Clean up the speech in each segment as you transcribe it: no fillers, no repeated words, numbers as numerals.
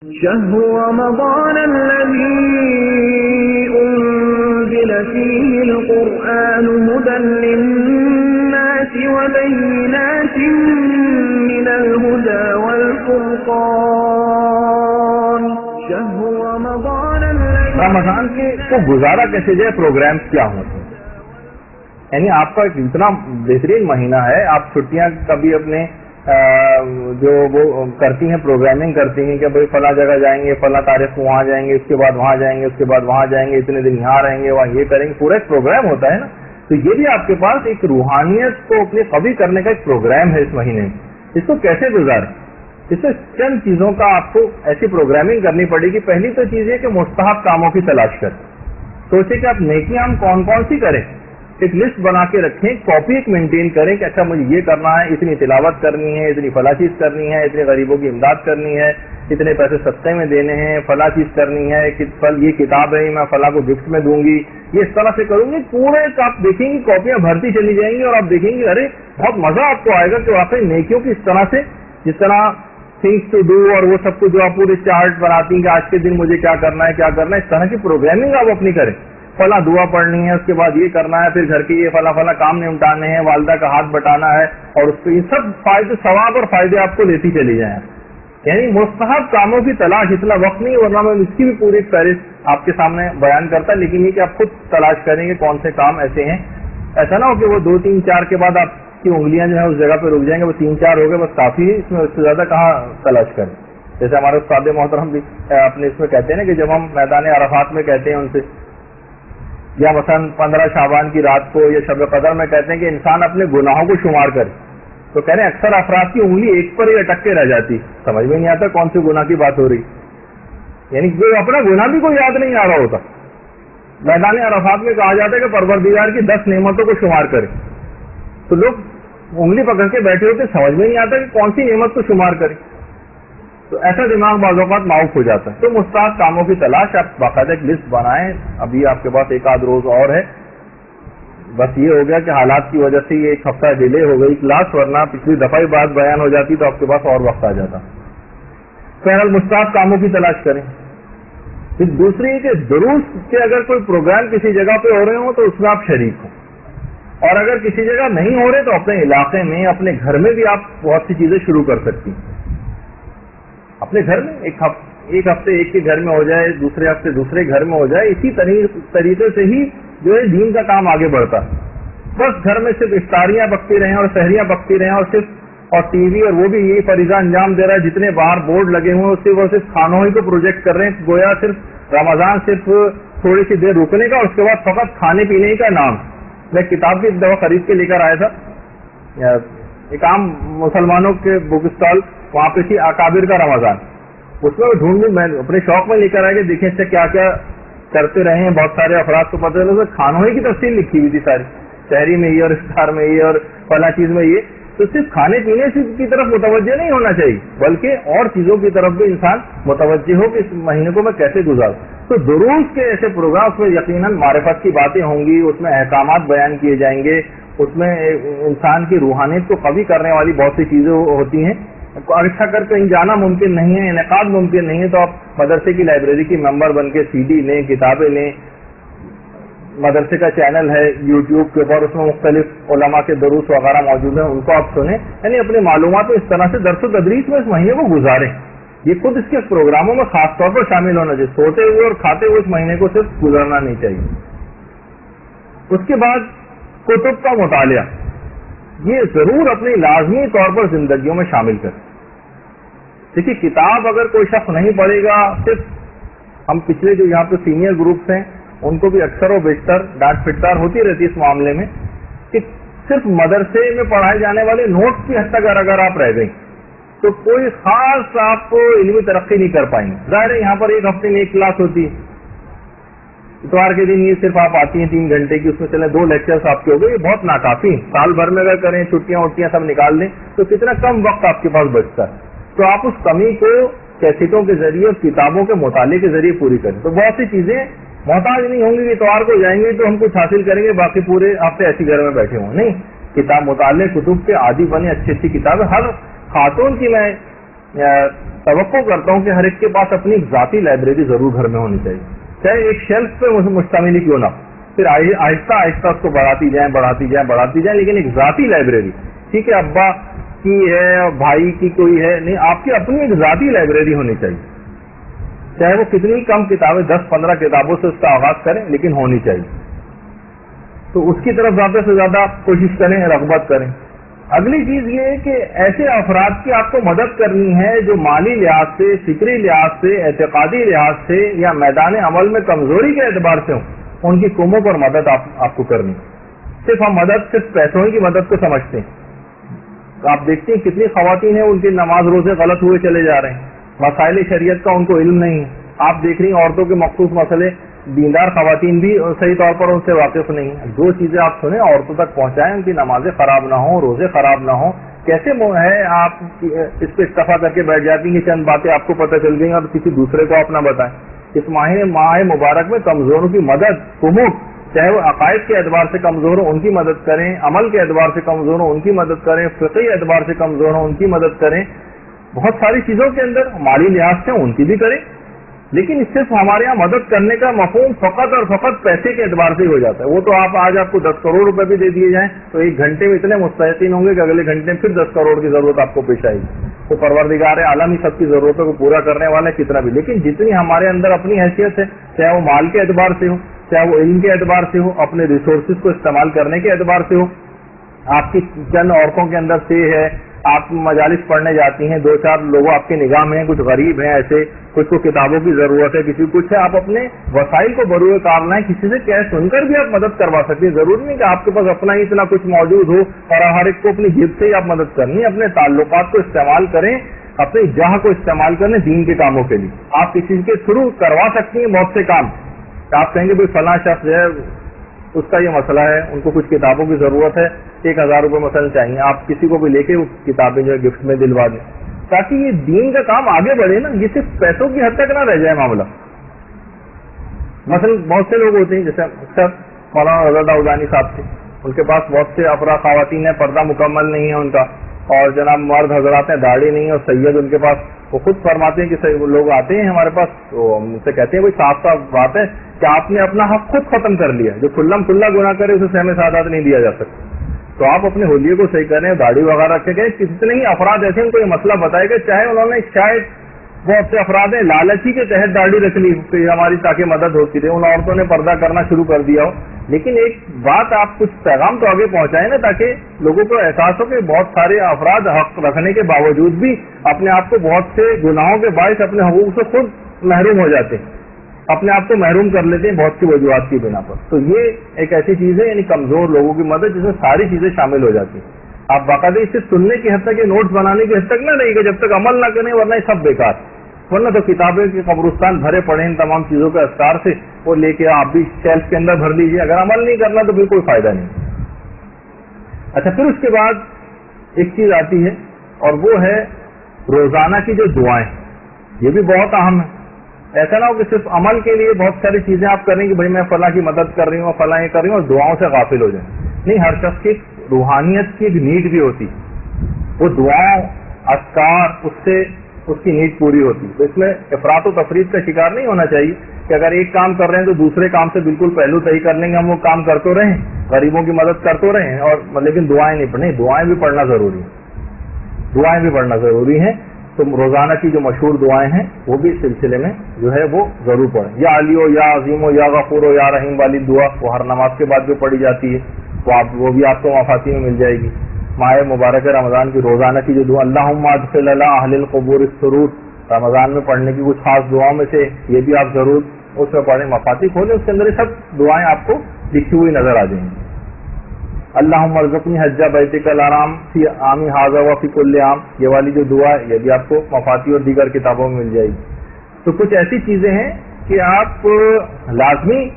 شهر رمضان الذي أنزل فيه القرآن هدى للناس وبينات من الهدى والفرقان شهر رمضان رمضان کے کو گزارا کیسے جائے، پروگرامز کیا ہوتے ہیں؟ یعنی آپ کا اتنا بہترین مہینہ ہے، آپ چھٹیاں کبھی اپنے جو وہ کرتی ہیں، پروگرامنگ کرتی ہیں کہ بھائی فلاں جگہ جائیں گے، فلاں تاریخ کو وہاں جائیں گے، اس کے بعد وہاں جائیں گے، اس کے بعد وہاں جائیں گے، اتنے دن یہاں رہیں گے، وہاں یہ کریں گے، پورا ایک پروگرام ہوتا ہے نا. تو یہ بھی آپ کے پاس ایک روحانیت کو اپنی قوی کرنے کا ایک پروگرام ہے اس مہینے میں. اس کو کیسے گزاریں؟ اس سے چند چیزوں کا آپ کو ایسی پروگرامنگ کرنی پڑے گی. پہلی تو چیز یہ کہ مستحب کاموں کی تلاش کریں. سوچیں کہ آپ نیکیاں ہم کون کون سی کریں، ایک لسٹ بنا کے رکھیں، کاپی ایک مینٹین کریں کہ اچھا مجھے یہ کرنا ہے، اتنی تلاوت کرنی ہے، اتنی فلاں چیز کرنی ہے، اتنے غریبوں کی امداد کرنی ہے، اتنے پیسے صدقے میں دینے ہیں، فلاں چیز کرنی ہے، یہ کتاب ہے میں فلاں کو گفٹ میں دوں گی، یہ اس طرح سے کروں گی. پورے آپ دیکھیں گی کاپیاں بھرتی چلی جائیں گی اور آپ دیکھیں گے ارے بہت مزہ آپ کو آئے گا کہ واقعی نیکیوں کی اس طرح سے، جس طرح تھنگس ٹو ڈو اور وہ سب کچھ جو آپ پورے چارٹ بناتی ہیں کہ آج کے دن مجھے کیا کرنا ہے کیا کرنا ہے، اس طرح کی پروگرامنگ آپ اپنی کریں. فلاں دعا پڑھنی ہے، اس کے بعد یہ کرنا ہے، پھر گھر کے یہ فلاں فلاں کام نمٹانے ہیں، والدہ کا ہاتھ بٹانا ہے، اور اس پہ یہ سب فائدے ثواب اور فائدے آپ کو لیتی چلی جائیں. یعنی مستحب کاموں کی تلاش، اتنا وقت نہیں ورنہ میں اس کی بھی پوری فہرست آپ کے سامنے بیان کرتا، لیکن یہ کہ آپ خود تلاش کریں گے کون سے کام ایسے ہیں. ایسا نہ ہو کہ وہ 2 3 4 کے بعد آپ کی انگلیاں جو ہے اس جگہ پہ رک جائیں گے، وہ 3 4 ہو گئے بس کافی ہے، اس میں اس سے زیادہ کہاں تلاش کریں. جیسے ہمارے استاد محترم بھی اپنے اس میں کہتے ہیں نا کہ جب ہم میدان عرفات میں کہتے ہیں ان سے، یا مثلا 15 شعبان کی رات کو یا شب قدر میں کہتے ہیں کہ انسان اپنے گناہوں کو شمار کرے، تو کہہ رہے ہیں اکثر افراد کی انگلی ایک پر ہی اٹک کے رہ جاتی، سمجھ میں نہیں آتا کون سے گناہ کی بات ہو رہی. یعنی کوئی اپنا گناہ بھی کوئی یاد نہیں آ رہا ہوتا. میدان عرفات میں کہا جاتا ہے کہ پروردگار کی 10 نعمتوں کو شمار کرے، تو لوگ انگلی پکڑ کے بیٹھے ہوتے، سمجھ میں نہیں آتا کہ کون سی نعمت کو شمار کرے. تو ایسا دماغ بعض اوقات معاف ہو جاتا ہے. تو مستحب کاموں کی تلاش، آپ باقاعدہ ایک لسٹ بنائیں. ابھی آپ کے پاس 1 آدھ روز اور ہے، بس یہ ہو گیا کہ حالات کی وجہ سے یہ 1 ہفتہ ڈیلے ہو گئی کلاس، ورنہ پچھلی دفعہ ہی بات بیان ہو جاتی تو آپ کے پاس اور وقت آ جاتا. بہرحال مستحب کاموں کی تلاش کریں. پھر دوسری کہ دروس کے اگر کوئی پروگرام کسی جگہ پہ ہو رہے ہوں تو اس میں آپ شریک ہوں، اور اگر کسی جگہ نہیں ہو رہے تو اپنے علاقے میں اپنے گھر میں بھی آپ بہت سی چیزیں شروع کر سکتی ہیں. اپنے گھر میں ایک ہفتے ایک کے گھر میں ہو جائے، دوسرے ہفتے دوسرے گھر میں ہو جائے. اسی طریقے سے ہی جو ہے دین کا کام آگے بڑھتا. بس گھر میں صرف افطاریاں پکتی رہیں اور سحریاں پکتی رہیں، اور ٹی وی اور وہ بھی یہی فریضہ انجام دے رہا ہے. جتنے باہر بورڈ لگے ہوئے ہیں وہ صرف کھانوں ہی کو پروجیکٹ کر رہے ہیں، گویا صرف رمضان صرف تھوڑی سی دیر رکنے کا، اس کے بعد فقط کھانے پینے کا نام. میں کتاب بھی ایک دفعہ خرید کے لے کر آیا تھا، ایک عام مسلمانوں کے بک اسٹال وہاں پہ تھی، اکابر کا رمضان. اس میں ڈھونڈ میں اپنے شوق میں لے کر آئے کہ دیکھیں اس سے کیا کیا کرتے رہے ہیں. بہت سارے افراد کو پتہ ہے کھانوں ہی کی تفصیل لکھی ہوئی تھی ساری، شہری میں یہ اور افطار میں یہ اور فلاں چیز میں یہ. تو صرف کھانے پینے کی طرف متوجہ نہیں ہونا چاہیے، بلکہ اور چیزوں کی طرف بھی انسان متوجہ ہو کہ اس مہینے کو میں کیسے گزاروں. تو دروس کے ایسے پروگرامس میں یقیناً معرفت کی باتیں ہوں گی، اس میں احکامات بیان کیے جائیں گے، اس میں انسان کی روحانیت کو قوی کرنے والی بہت سی چیزیں ہوتی ہیں. اچھا کر کہیں جانا ممکن نہیں ہے، انعقاد ممکن نہیں ہے، تو آپ مدرسے کی لائبریری کی ممبر بن کے CD لیں، کتابیں لیں. مدرسے کا چینل ہے یوٹیوب کے اوپر، اس میں مختلف علماء کے دروس وغیرہ موجود ہیں، ان کو آپ سنیں. یعنی اپنی معلومات اس طرح سے درس و تدریس میں اس مہینے کو گزاریں. یہ خود اس کے پروگراموں میں خاص طور پر شامل ہونا چاہیے. سوتے ہوئے اور کھاتے ہوئے اس مہینے کو صرف گزارنا نہیں چاہیے. اس کے بعد کتب کا مطالعہ یہ ضرور اپنی لازمی طور پر زندگیوں میں شامل کریں. دیکھیے کتاب اگر کوئی شخص نہیں پڑھے گا، صرف ہم پچھلے جو یہاں پہ سینئر گروپس ہیں ان کو بھی اکثر و بیشتر ڈانٹ پھٹکار ہوتی رہتی ہے اس معاملے میں کہ صرف مدرسے میں پڑھائے جانے والے نوٹس کی حد تک اگر آپ رہ گئیں تو کوئی خاص آپ کو علمی ترقی نہیں کر پائیں گے. ظاہر ہے یہاں پر 1 ہفتے میں 1 کلاس ہوتی ہے، اتوار کے دن یہ صرف آپ آتی ہیں 3 گھنٹے کی، اس میں چلے 2 لیکچرز آپ کے ہو گئے، یہ بہت ناکافی. سال بھر میں اگر کریں، چھٹیاں وٹیاں سب نکال لیں تو کتنا کم وقت آپ کے پاس بچتا ہے. تو آپ اس کمی کو کیسٹوں کے ذریعے اور کتابوں کے مطالعے کے ذریعے پوری کریں. تو بہت سی چیزیں محتاج نہیں ہوں گی کہ اتوار کو جائیں گے تو ہم کچھ حاصل کریں گے، باقی پورے ہفتے ایسی گھر میں بیٹھے ہوں. نہیں، کتاب مطالعے کتب کے عادی بنے، اچھی اچھی کتابیں. ہر خاتون کی میں توقع کرتا ہوں کہ ہر ایک کے پاس اپنی ایک ذاتی لائبریری ضرور گھر میں ہونی چاہیے، چاہے ایک شیلف پہ مشتمل ہی کیوں نہ، پھر آہستہ آہستہ اس کو بڑھاتی جائیں، لیکن ایک ذاتی لائبریری، ٹھیک ہے ابا کی ہے بھائی کی کوئی ہے نہیں، آپ کی اپنی ایک ذاتی لائبریری ہونی چاہیے، چاہے وہ کتنی کم کتابیں 10-15 کتابوں سے اس کا آغاز کریں لیکن ہونی چاہیے، تو اس کی طرف زیادہ سے زیادہ کوشش کریں، رغبت کریں۔ اگلی چیز یہ ہے کہ ایسے افراد کی آپ کو مدد کرنی ہے جو مالی لحاظ سے، فکری لحاظ سے، اعتقادی لحاظ سے یا میدان عمل میں کمزوری کے اعتبار سے ہوں، ان کی قوموں پر مدد آپ کو کرنی۔ صرف ہم مدد صرف پیسوں کی مدد کو سمجھتے ہیں، آپ دیکھتے ہیں کتنی خواتین ہیں ان کے نماز روزے غلط ہوئے چلے جا رہے ہیں، مسائل شریعت کا ان کو علم نہیں ہے، آپ دیکھ رہی ہیں عورتوں کے مخصوص مسئلے دیندار خواتین بھی صحیح طور پر ان سے واقف نہیں ہیں، جو چیزیں آپ سنیں عورتوں تک پہنچائیں، ان کی نمازیں خراب نہ ہوں، روزے خراب نہ ہوں، کیسے ہے آپ اس پہ اکتفا کر کے بیٹھ جاتی ہیں کہ چند باتیں آپ کو پتہ چل گئی اور کسی دوسرے کو آپ نہ بتائیں۔ اس ماہ مبارک میں کمزوروں کی مدد، کمک، چاہے وہ عقائد کے اعتبار سے کمزور ہوں ان کی مدد کریں، عمل کے اعتبار سے کمزور ہوں ان کی مدد کریں، فقہی اعتبار سے کمزور ہوں ان کی مدد کریں، بہت ساری چیزوں کے اندر مالی لحاظ سے ان کی بھی کریں، لیکن صرف ہمارے یہاں مدد کرنے کا مفہوم فقط اور فقط پیسے کے اعتبار سے ہی ہو جاتا ہے۔ وہ تو آج آپ کو 10 کروڑ روپے بھی دے دیے جائیں تو ایک گھنٹے میں اتنے مستحقین ہوں گے کہ اگلے گھنٹے میں پھر 10 کروڑ کی ضرورت آپ کو پیش آئے گی۔ تو پروردگار عالم ہی سب کی ضرورتوں کو پورا کرنے والا ہے کتنا بھی، لیکن جتنی ہمارے اندر اپنی حیثیت ہے، چاہے وہ مال کے اعتبار سے ہو، چاہے وہ علم کے اعتبار سے ہو، اپنے ریسورسز کو استعمال کرنے کے اعتبار سے ہو، آپ کی چند عورتوں کے اندر سے ہے، آپ مجالس پڑھنے جاتی ہیں، 2-4 لوگ آپ کے نگاہ میں ہیں، کچھ غریب ہیں ایسے، کچھ کو کتابوں کی ضرورت ہے، کسی کو کچھ ہے، آپ اپنے وسائل کو بروئے کار لائیں، کسی سے کیش سن کر بھی آپ مدد کروا سکتے ہیں، ضروری نہیں کہ آپ کے پاس اپنا ہی اتنا کچھ موجود ہو اور ہر ایک کو اپنی جیب سے ہی آپ مدد کرنی، اپنے تعلقات کو استعمال کریں، اپنی جاہ کو استعمال کریں دین کے کاموں کے لیے۔ آپ کسی کے تھرو کروا سکتی ہیں بہت سے کام، آپ کہیں گے بھائی فلاں شخص جو ہے اس کا یہ مسئلہ ہے، ان کو کچھ کتابوں کی ضرورت ہے، 1000 روپے مثلا چاہیے، آپ کسی کو بھی لے کے وہ کتابیں جو ہے گفٹ میں دلوا دیں، تاکہ یہ دین کا کام آگے بڑھے نا، یہ صرف پیسوں کی حد تک نہ رہ جائے معاملہ۔ مثلا بہت سے لوگ ہوتے ہیں جیسے اکثر مولانا رضا داؤدانی صاحب تھے، ان کے پاس بہت سے افراد خواتین ہیں، پردہ مکمل نہیں ہے ان کا، اور جناب مرد حضرات ہیں داڑھی نہیں ہے، اور سید ان کے پاس، وہ خود فرماتے ہیں کہ لوگ آتے ہیں ہمارے پاس تو ہم سے کہتے ہیں بھائی صاف صاف بات ہے کہ آپ نے اپنا حق خود ختم کر لیا، جو کھلا گناہ کرے اسے سہم سعادت نہیں دیا جا سکتا، تو آپ اپنے ہولیے کو صحیح کریں، داڑھی وغیرہ رکھے گئے، کتنے ہی افراد ایسے ان کو یہ مسئلہ بتائے گا، چاہے انہوں نے شاید بہت سے افراد ہیں لالچی کے تحت داڑھی رکھ لی کہ ہماری تاکہ مدد ہوتی رہے، ان عورتوں نے پردہ کرنا شروع کر دیا ہو، لیکن ایک بات آپ کچھ پیغام تو آگے پہنچائیں نا، تاکہ لوگوں کو احساس ہو کہ بہت سارے افراد حق رکھنے کے باوجود بھی اپنے آپ کو بہت سے گناہوں کے باعث اپنے حقوق سے خود محروم ہو جاتے ہیں، اپنے آپ کو محروم کر لیتے ہیں بہت سی وجوہات کی بنا پر۔ تو یہ ایک ایسی چیز ہے، یعنی کمزور لوگوں کی مدد جس میں ساری چیزیں شامل ہو جاتی ہیں۔ آپ باقاعدہ اسے سننے کی حد تک، یہ نوٹس بنانے کی حد تک نہ رہے گا جب تک عمل نہ کریں، ورنہ یہ سب بیکار، ورنہ تو کتابیں کے قبرستان بھرے پڑے ان تمام چیزوں کے اذکار سے، وہ لے کے آپ بھی شیلف کے اندر بھر لیجیے، اگر عمل نہیں کرنا تو بالکل فائدہ نہیں۔ اچھا، پھر اس کے بعد ایک چیز آتی ہے اور وہ ہے روزانہ کی جو دعائیں، یہ بھی بہت اہم ہے۔ ایسا نہ ہو کہ صرف عمل کے لیے بہت ساری چیزیں آپ کریں کہ بھائی میں فلاں کی مدد کر رہی ہوں، فلاں یہ کر رہی ہوں، اور دعاؤں سے غافل ہو جائیں۔ نہیں، ہر شخص کی روحانیت کی ایک نیڈ بھی ہوتی، وہ دعاؤں اذکار اس کی نیڈ پوری ہوتی، تو اس میں افراط و تفریط کا شکار نہیں ہونا چاہیے کہ اگر ایک کام کر رہے ہیں تو دوسرے کام سے بالکل پہلو صحیح کر لیں گے، ہم وہ کام کرتے رہیں، غریبوں کی مدد کرتے رہیں، اور لیکن دعائیں نہیں پڑھیں۔ دعائیں بھی پڑھنا ضروری ہے، دعائیں بھی پڑھنا ضروری ہے، تو روزانہ کی جو مشہور دعائیں ہیں وہ بھی اس سلسلے میں جو ہے وہ ضرور پڑھیں۔ یا علی ہو، یا عظیم ہو، یا غفور ہو، یا رحیم والی دعا، وہ ہر نماز کے بعد جو پڑھی جاتی ہے وہ بھی آپ کو مفاتی میں مل جائے گی۔ ماہ مبارک رمضان کی روزانہ کی جو دعا، اللہم ادخل علی اہل القبور السرور، رمضان میں پڑھنے کی کچھ خاص دعاؤں میں سے یہ بھی آپ ضرور اس میں پڑھیں، مفاتی کھولیں، اس کے اندر یہ سب دعائیں آپ کو لکھی ہوئی نظر آ جائیں گی۔ اللہم ارزقنی حج بیتک الحرام فی عامی ھذا و فی کل عام، یہ والی جو دعا ہے یہ بھی آپ کو مفاتی اور دیگر کتابوں میں مل جائے گی۔ تو کچھ ایسی چیزیں ہیں کہ آپ لازمی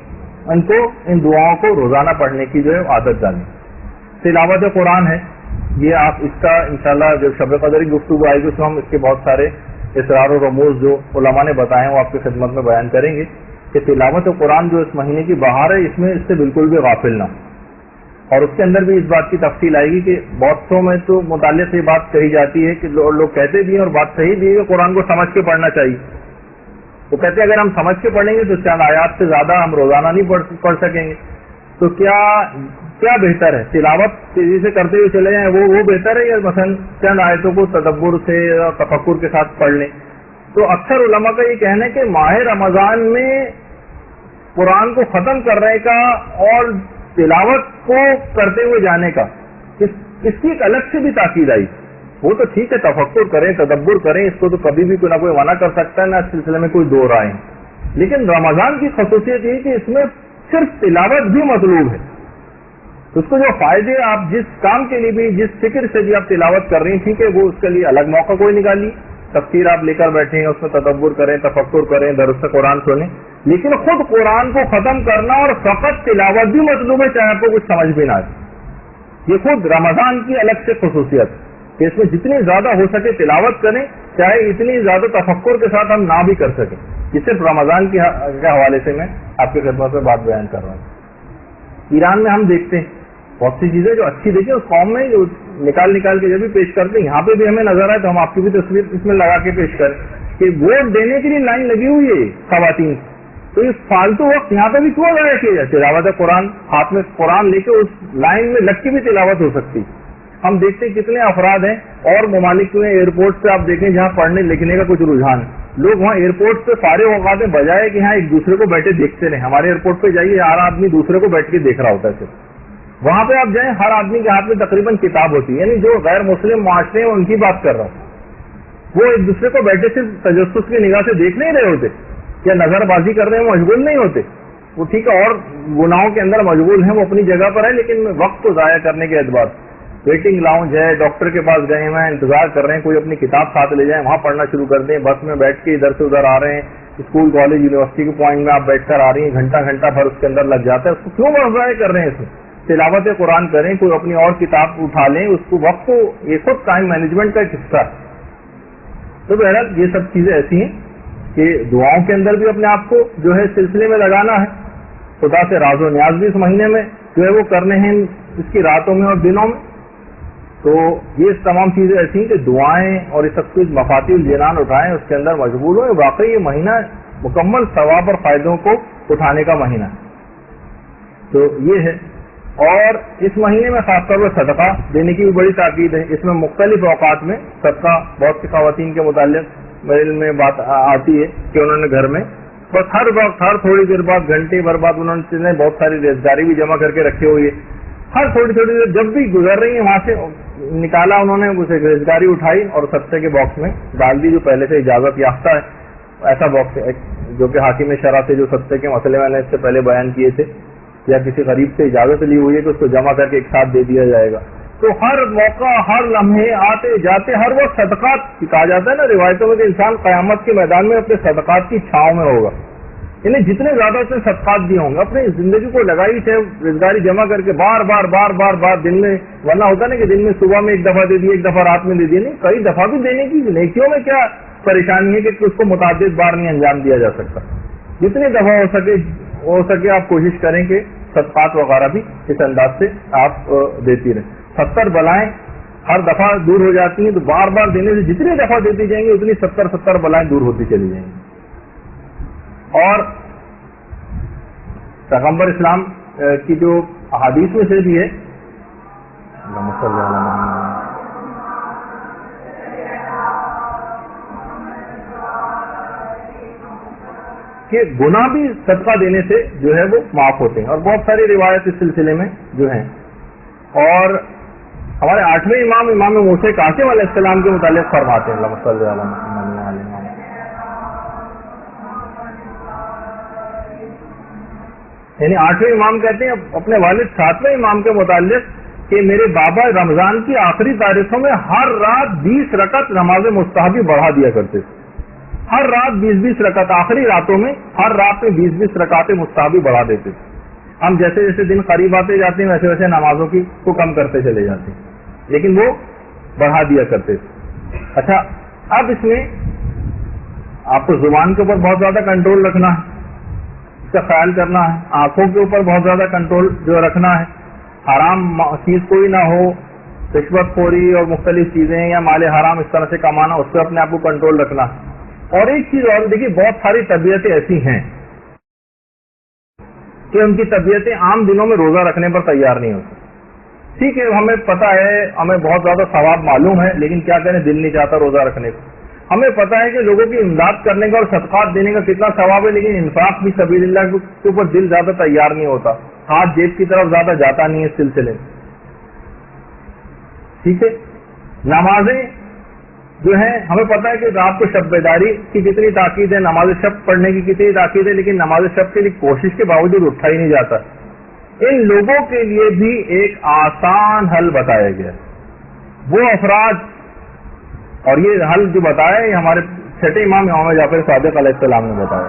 ان دعاؤں کو روزانہ پڑھنے کی جو ہے عادت ڈالیں۔ تلاوت قرآن ہے، یہ آپ اس کا انشاءاللہ جب شب قدر کی گفتگو آئے گی اس میں ہم اس کے بہت سارے اسرار و رموز جو علماء نے بتائے ہیں وہ آپ کی خدمت میں بیان کریں گے کہ تلاوت قرآن جو اس مہینے کی بہار ہے، اس میں اس سے بالکل بھی غافل نہ، اور اس کے اندر بھی اس بات کی تفصیل آئے گی کہ بہتوں میں تو متعلق سے یہ بات کہی جاتی ہے کہ لوگ کہتے بھی ہیں اور بات صحیح بھی ہے کہ قرآن کو سمجھ کے پڑھنا چاہیے. وہ کہتے ہیں اگر ہم سمجھ کے پڑھیں گے تو چند آیات سے زیادہ ہم روزانہ نہیں پڑھ سکیں گے. تو کیا بہتر ہے؟ تلاوت تیزی سے کرتے ہوئے چلے جائیں وہ بہتر ہے، یا مثلا چند آیتوں کو تدبر سے اور تفکر کے ساتھ پڑھ لیں؟ تو اکثر علماء کا یہ کہنا ہے کہ ماہ رمضان میں قرآن کو ختم کرنے کا اور تلاوت کو کرتے ہوئے جانے کا اس کی ایک الگ سے بھی تاکید آئی. وہ تو ٹھیک ہے تفکر کریں تدبر کریں، اس کو تو کبھی بھی کوئی نہ کوئی منع کر سکتا ہے، نہ اس سلسلے میں کوئی دو رائے ہیں. لیکن رمضان کی خصوصیت یہ کہ اس میں صرف تلاوت بھی مطلوب ہے. اس کو جو فائدے آپ جس کام کے لیے بھی جس فکر سے بھی آپ تلاوت کر رہی ہیں ٹھیک ہے، وہ اس کے لیے الگ موقع کوئی نکالیے، تفسیر آپ لے کر بیٹھیں اس میں تدبر کریں تفکر کریں درس قرآن سنیں. لیکن خود قرآن کو ختم کرنا اور فقط تلاوت بھی مطلوب ہے چاہے آپ کو کچھ سمجھ بھی نہ آئے. یہ خود رمضان کی الگ سے خصوصیت کہ اس میں جتنی زیادہ ہو سکے تلاوت کریں، چاہے اتنی زیادہ تفکر کے ساتھ ہم نہ بھی کر سکیں. یہ صرف رمضان کے حوالے سے میں آپ کی خدمت میں بات بیان کر رہا ہوں. ایران میں ہم دیکھتے ہیں بہت سی چیزیں جو اچھی دیکھیں اس قوم میں جو نکال کے جب بھی پیش کرتے ہیں، یہاں پہ بھی ہمیں نظر آئے تو ہم آپ کی بھی تصویر اس میں لگا کے پیش کریں کہ ووٹ دینے کے لیے لائن لگی ہوئی ہے خواتین. تو یہ فالتو وقت یہاں پہ بھی کیوں ضائع کیا جائے؟ تلاوت قرآن ہاتھ میں قرآن لے کے اس لائن میں لگ کے بھی تلاوت ہو سکتی. ہم دیکھتے ہیں کتنے افراد ہیں اور ممالک میں ایئرپورٹ پہ آپ دیکھیں جہاں پڑھنے لکھنے کا کچھ رجحان ہے، لوگ وہاں ایئرپورٹ پہ فارغ اوقات میں بجائے کہ یہاں ایک دوسرے کو بیٹھے دیکھتے رہیں. ہمارے ایئرپورٹ پہ جائیے ہر آدمی دوسرے کو بیٹھ کے دیکھ رہا ہوتا ہے صرف. وہاں پہ آپ جائیں ہر آدمی کے ہاتھ میں تقریباً کتاب ہوتی ہے، یعنی جو غیر مسلم معاشرے ہیں ان کی بات کر رہا ہوں. وہ ایک دوسرے کو بیٹھے صرف تجسس کی نگاہ سے دیکھ نہیں رہے ہوتے یا نظر بازی کرنے میں مشغول نہیں ہوتے. وہ ٹھیک ہے اور گناہوں کے اندر مشغول ہیں، وہ اپنی جگہ پر ہے، لیکن وقت کو ضائع کرنے کے اعتبار ویٹنگ لاؤنج ہے، ڈاکٹر کے پاس گئے ہیں انتظار کر رہے ہیں، کوئی اپنی کتاب ساتھ لے جائیں وہاں پڑھنا شروع کر دیں. بس میں بیٹھ کے ادھر سے ادھر آ رہے ہیں، اسکول کالج یونیورسٹی کے پوائنٹ میں آپ بیٹھ کر آ رہی ہیں، گھنٹہ بھر اس کے اندر لگ جاتا ہے. اس کو کیوں وقت ضائع کر رہے ہیں؟ اس میں تلاوت قرآن کریں، کوئی اپنی اور کتاب اٹھا لیں، اس کو وقت کو یہ خود ٹائم مینجمنٹ کا ایک حصہ ہے. تو بہرحال یہ سب چیزیں ایسی ہیں کہ دعاؤں کے اندر بھی اپنے آپ کو جو ہے سلسلے میں لگانا ہے. خدا سے راز و نیاز بھی اس مہینے میں جو ہے وہ کرنے ہیں اس کی راتوں میں اور دنوں میں. تو یہ تمام چیزیں ایسی ہیں کہ دعائیں اور یہ سب کچھ مفاتیح الجنان اٹھائیں، اس کے اندر مشغول ہوں. واقعی یہ مہینہ مکمل ثواب اور فائدوں کو اٹھانے کا مہینہ ہے. تو یہ ہے. اور اس مہینے میں خاص طور پر صدقہ دینے کی بھی بڑی تاکید ہے. اس میں مختلف اوقات میں صدقہ بہت سی خواتین کے متعلق میرے علم میں بات آتی ہے کہ انہوں نے گھر میں بس ہر وقت ہر تھوڑی دیر بعد گھنٹے بھر بعد انہوں نے بہت ساری ریزگاری بھی جمع کر کے رکھے ہوئی ہے. ہر تھوڑی دیر جب بھی گزر رہی ہیں وہاں سے نکالا انہوں نے اسے ریزگاری اٹھائی اور صدقے کے باکس میں ڈال دی جو پہلے سے اجازت یافتہ ہے. ایسا باکس ہے جو کہ حاکم شرع سے جو صدقے کے مسئلے میں نے اس سے پہلے بیان کیے تھے یا کسی غریب سے اجازت لی ہوئی ہے کہ اس کو جمع کر کے ایک ساتھ دے دیا جائے گا. تو ہر موقع ہر لمحے آتے جاتے ہر وقت صدقات کہا جاتا ہے نا روایتوں میں کہ انسان قیامت کے میدان میں اپنے صدقات کی چھاؤں میں ہوگا. یعنی جتنے زیادہ اس نے صدقات دیے ہوں گے اپنی زندگی کو لگائی سے روزگاری جمع کر کے بار بار دن میں، ورنہ ہوتا نا کہ دن میں صبح میں ایک دفعہ دے دی ایک دفعہ رات میں دے دی، نہیں کئی دفعہ بھی دینے کی نیکیوں میں کیا پریشانی ہے کہ اس کو متعدد بار نہیں انجام دیا جا سکتا. جتنی دفعہ ہو سکے آپ کوشش کریں کہ صدقات وغیرہ بھی اس انداز سے آپ دیتی رہیں. 70 بلائیں ہر دفعہ دور ہو جاتی ہیں، تو بار بار دینے سے جتنی دفعہ دیتی جائیں گی اتنی 70 بلائیں دور ہوتی چلی جائیں گی. اور پیغمبر اسلام کی جو احادیث میں سے بھی ہے کہ گناہ بھی صدقہ دینے سے جو ہے وہ معاف ہوتے ہیں، اور بہت ساری روایت اس سلسلے میں جو ہیں. اور ہمارے 8ویں امام موسیٰ قاسم علیہ السلام کے متعلق فرماتے ہیں اللہم صلی علی محمد، یعنی 8ویں امام کہتے ہیں اپنے والد 7ویں امام کے متعلق کہ میرے بابا رمضان کی آخری تاریخوں میں ہر رات 20 رکعت نماز مستحبی بڑھا دیا کرتے تھے. ہر رات 20 رکعت، آخری راتوں میں ہر رات میں 20 رکعتیں مستحبی بڑھا دیتے تھے. ہم جیسے جیسے دن قریب آتے جاتے ہیں ویسے ویسے نمازوں کی کو کم کرتے چلے جاتے ہیں، لیکن وہ بڑھا دیا کرتے تھے. اچھا اب اس میں آپ کو زبان کے اوپر بہت زیادہ کنٹرول رکھنا ہے، اس کا خیال کرنا ہے، آنکھوں کے اوپر بہت زیادہ کنٹرول جو رکھنا ہے، حرام چیز کوئی نہ ہو، رشوت خوری اور مختلف چیزیں یا مال حرام اس طرح سے کمانا، اس پہ اپنے آپ کو کنٹرول رکھنا. اور ایک چیز اور دیکھیے، بہت ساری طبیعتیں ایسی ہیں کہ ان کی طبیعتیں عام دنوں میں روزہ رکھنے پر تیار نہیں ہوتی. ٹھیک ہے، ہمیں پتا ہے، ہمیں بہت زیادہ ثواب معلوم ہے، لیکن کیا کریں، دل نہیں چاہتا روزہ رکھنے کو. ہمیں پتا ہے کہ لوگوں کی امداد کرنے کا اور صدقات دینے کا کتنا ثواب ہے، لیکن انفاق بھی سبیل اللہ کے اوپر دل زیادہ تیار نہیں ہوتا، ہاتھ جیب کی طرف زیادہ جاتا نہیں ہے اس سلسلے میں. ٹھیک ہے، نمازیں جو ہیں ہمیں پتا ہے کہ رات کو شب بیداری کی کتنی تاکید ہے، نماز شب پڑھنے کی کتنی تاکید ہے، لیکن نماز شب کے لیے کوشش کے باوجود اٹھا ہی نہیں جاتا. ان لوگوں کے لیے بھی ایک آسان حل بتایا گیا. وہ افراد، اور یہ حل جو بتایا یہ ہمارے چھٹے امام جعفر صادق علیہ السلام نے بتایا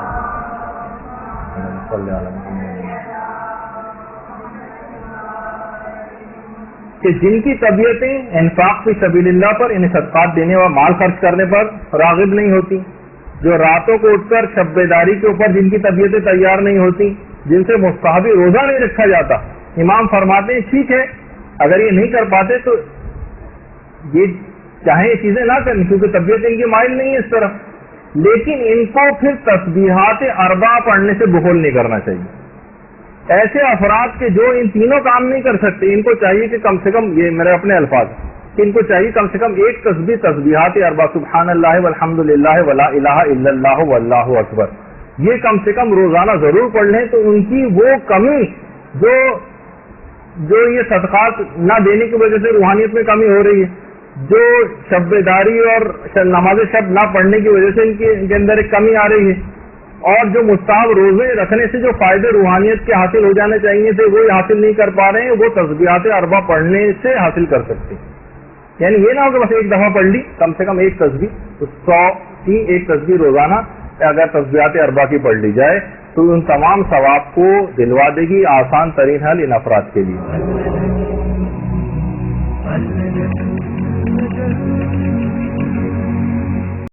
کہ جن کی طبیعتیں انفاق فی سبیل اللہ پر، انہیں صدقات دینے اور مال خرچ کرنے پر راغب نہیں ہوتی، جو راتوں کو اٹھ کر شب بیداری کے اوپر جن کی طبیعتیں تیار نہیں ہوتی، جن سے مستحبی روزہ نہیں رکھا جاتا، امام فرماتے ہیں ٹھیک ہے اگر یہ نہیں کر پاتے تو یہ چاہے یہ چیزیں نہ کریں کیونکہ طبیعت ان کی مائل نہیں ہے اس طرف، لیکن ان کو پھر تسبیحات اربع پڑھنے سے بخل نہیں کرنا چاہیے. ایسے افراد کے جو ان تینوں کام نہیں کر سکتے، ان کو چاہیے کہ کم سے کم، یہ میرے اپنے الفاظ، کہ ان کو چاہیے کم سے کم ایک تسبیح تسبیحات اربع سبحان اللہ والحمد للہ ولا الہ الا اللہ واللہ اکبر، یہ کم سے کم روزانہ ضرور پڑھ لیں. تو ان کی وہ کمی جو یہ صدقات نہ دینے کی وجہ سے روحانیت میں کمی ہو رہی ہے، جو شب بیداری اور نماز شب نہ پڑھنے کی وجہ سے ان کے اندر ایک کمی آ رہی ہے، اور جو مستحب روزے رکھنے سے جو فائدے روحانیت کے حاصل ہو جانے چاہیے تھے وہ حاصل نہیں کر پا رہے ہیں، وہ تسبیحات اربع پڑھنے سے حاصل کر سکتے ہیں. یعنی یہ نہ ہو کہ بس ایک دفعہ پڑھ لی، کم سے کم ایک تسبیح، تو 100 کی ایک تسبیح روزانہ اگر تسبیحات اربع کی پڑھ لی جائے تو ان تمام ثواب کو دلوا دے گی. آسان ترین حل ان افراد کے لیے.